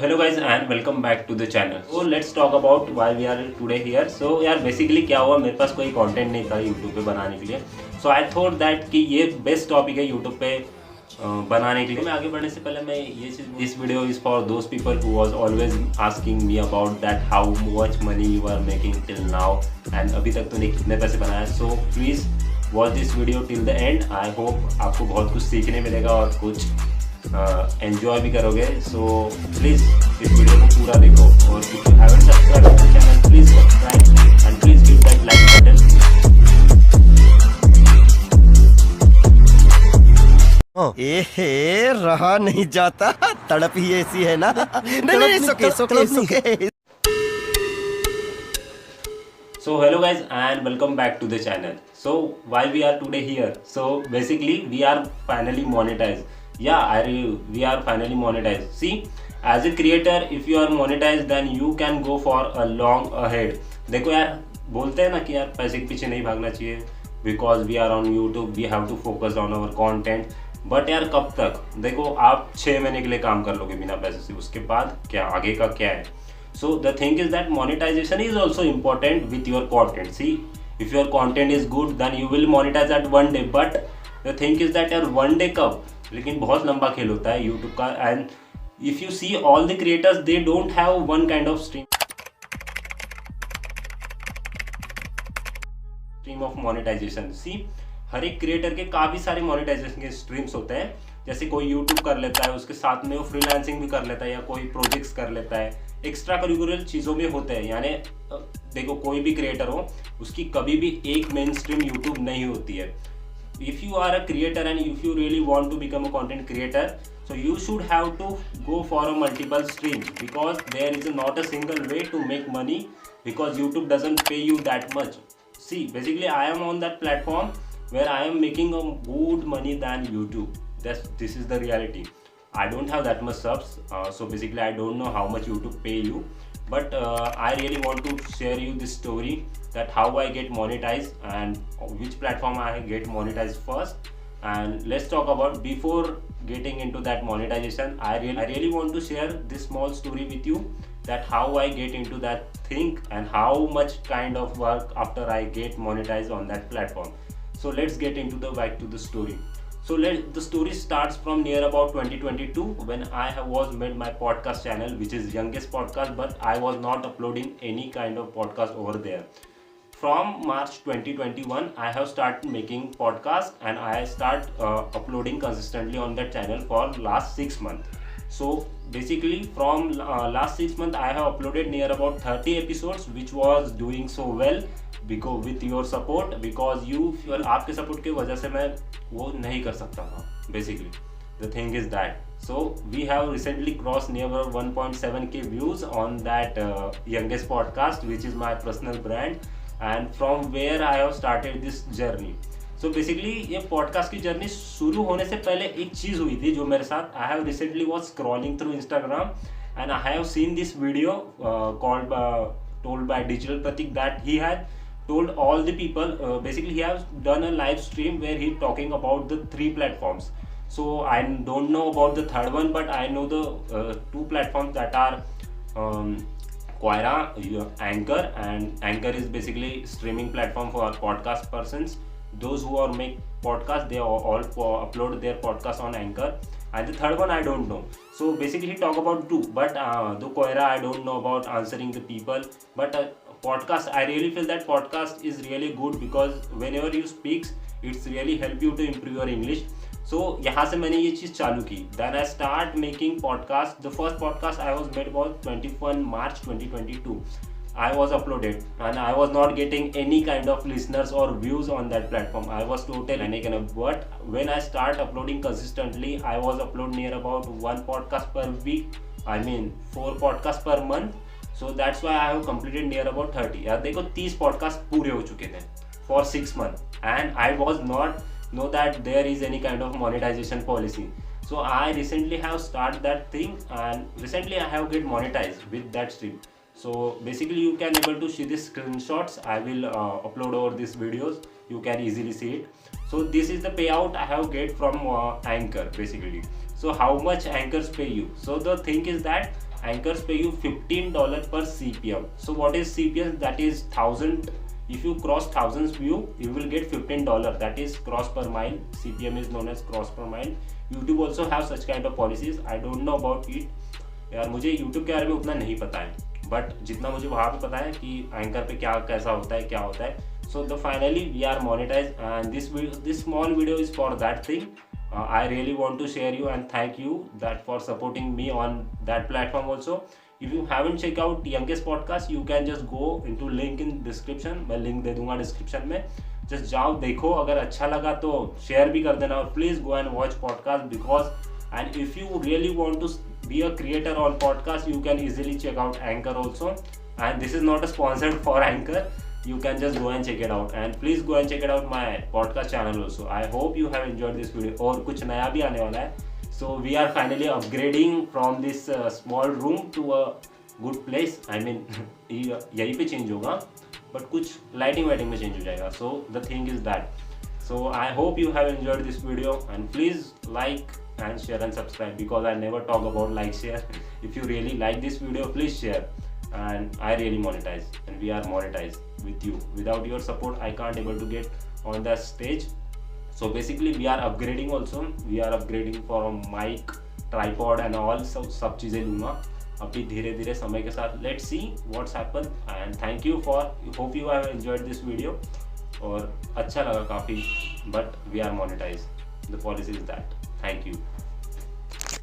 Hello guys and welcome back to the channel. So let's talk about why we are today here. So यार basically क्या हुआ, मेरे पास कोई content नहीं था YouTube पे बनाने के लिए. So I thought that कि ये बेस्ट टॉपिक है YouTube पे बनाने के लिए. मैं आगे बढ़ने से पहले मैं ये चीज़, this video is for those people who was always asking me about that how much money you are making till now and अभी तक तूने कितने पैसे बनाए. So please watch this video till the end. I hope आपको बहुत कुछ सीखने मिलेगा और कुछ एंजॉय भी करोगे. सो प्लीज़ इस वीडियो को पूरा देखो और if you haven't subscribe to the channel please subscribe and please give that like button. रहा नहीं जाता, तड़प ही ऐसी है ना. नहीं नहीं, सुके. So hello guys and welcome back to the channel. So why we are today here? So basically we are finally monetized. We are finally monetized. See, as a creator if you are monetized then you can go for a long ahead. देखो यार, बोलते हैं ना कि यार पैसे के पीछे नहीं भागना चाहिए because we are on YouTube, we have to focus on our content. But यार कब तक? देखो आप 6 महीने के लिए काम कर लोगे बिना पैसे से, उसके बाद क्या आगे का क्या है? So the thing is that monetization is also important with your content. See, if your content is good then you will monetize at one day. But the thing is that यार one day कब? लेकिन बहुत लंबा खेल होता है YouTube का. And if you see all the creators they don't have one kind of stream of monetization. See, हर एक क्रिएटर के काफ़ी सारे मोनेटाइजेशन के स्ट्रीम्स होते हैं. जैसे कोई यूट्यूब कर लेता है, उसके साथ में वो फ्रीलांसिंग भी कर लेता है या कोई प्रोजेक्ट्स कर लेता है, एक्स्ट्रा करिकुलर चीज़ों में होते हैं. यानी देखो कोई भी क्रिएटर हो उसकी कभी भी एक मेन स्ट्रीम यूट्यूब नहीं होती है. If you are a creator and if you really want to become a content creator, so you should have to go for a multiple streams because there is not a single way to make money because YouTube doesn't pay you that much. See, basically I am on that platform where I am making a good money than YouTube. This is the reality. I don't have that much subs, so basically I don't know how much YouTube pay you, but I really want to share you this story that how I get monetized and which platform I get monetized first. And let's talk about, before getting into that monetization, I really want to share this small story with you that how I get into that thing and how much kind of work after I get monetized on that platform. So let's get into the back to the story. So the story starts from near about 2022 when I was made my podcast channel, which is Youngest Podcast, but I was not uploading any kind of podcast over there. From March 2021 I have started making podcast and I start uploading consistently on that channel for last 6 months. So basically from last 6 months I have uploaded near about 30 episodes, which was doing so well because with your support, because आपके support की वजह से मैं वो नहीं कर सकता था. Basically the thing is that, so we have recently crossed near 1.7k views on that Youngest Podcast, which is my personal brand, and from where I have started this journey. So basically ये podcast की journey शुरू होने से पहले एक चीज़ हुई थी जो मेरे साथ. I have recently was scrolling through Instagram and I have seen this video told by Digital Pratik that he had told all the people, basically he has done a live stream where he talking about the 3 platforms. So I don't know about the third one, but I know the 2 platforms that are Quora, Anchor, and Anchor is basically streaming platform for podcast persons. Those who are make podcast, they all upload their podcast on Anchor, and the third one I don't know. So basically he talk about 2, but the Quora I don't know about answering the people, but podcast I really feel that podcast is really good because whenever you speak it's really help you to improve your English. So यहाँ से मैंने ये चीज़ चालू की. Then I start making podcast. The first podcast I was made was 21 March 2022. I was uploaded and I was not getting any kind of listeners or views on that platform. I was totally panic. But when I start uploading consistently, I was upload near about 1 podcast per week. I mean 4 podcasts per month. So that's why I have completed near about 30. यार देखो 30 podcast पूरे हो चुके थे for 6 months and I was not know that there is any kind of monetization policy. So I recently have started that thing and recently I have get monetized with that stream. So basically you can able to see these screenshots. I will upload over these videos. You can easily see it. So this is the payout I have get from Anchor basically. So how much Anchors pay you? So the thing is that Anchors pay you $15 per CPM. So what is CPM? That is 1000. If you cross thousands view, you will get $15. That is cross per mile. CPM is known as cross per mile. YouTube also have such kind of policies. I don't know about it. यार मुझे YouTube के बारे में उतना नहीं पता है, but जितना मुझे वहाँ पे पता है कि एंकर पे क्या कैसा होता है, क्या होता है. So the finally we are monetized, and this small video is for that thing. I really want to share you and thank you that for supporting me on that platform also. If you haven't checked out Youngest podcast, you can just go into link in description. मैं link दे दूंगा description में. Just जाओ देखो, अगर अच्छा लगा तो share भी कर देना, और please go and watch podcast because, and if you really want to be a creator on podcast, you can easily check out Anchor also. And this is not a sponsored for Anchor. You can just go and check it out, and please go and check it out my podcast channel also. I hope you have enjoyed this video. और कुछ नया भी आने वाला है. So we are finally upgrading from this small room to a good place. I mean यहीं पे change होगा, but कुछ lighting वाइटिंग में change हो जाएगा. So the thing is that. So I hope you have enjoyed this video, and please like and share and subscribe because I never talk about like share. If you really like this video, please share. And I really monetize, and we are monetized with you. Without your support, I can't able to get on the stage. So basically we are upgrading also. We are upgrading from mic, tripod and all. सब चीज़ें लूँगा अभी धीरे धीरे समय के साथ. Let's see what's happen, and thank you for, hope you have enjoyed this video. और अच्छा लगा काफ़ी, but we are monetized. The policy is that. Thank you.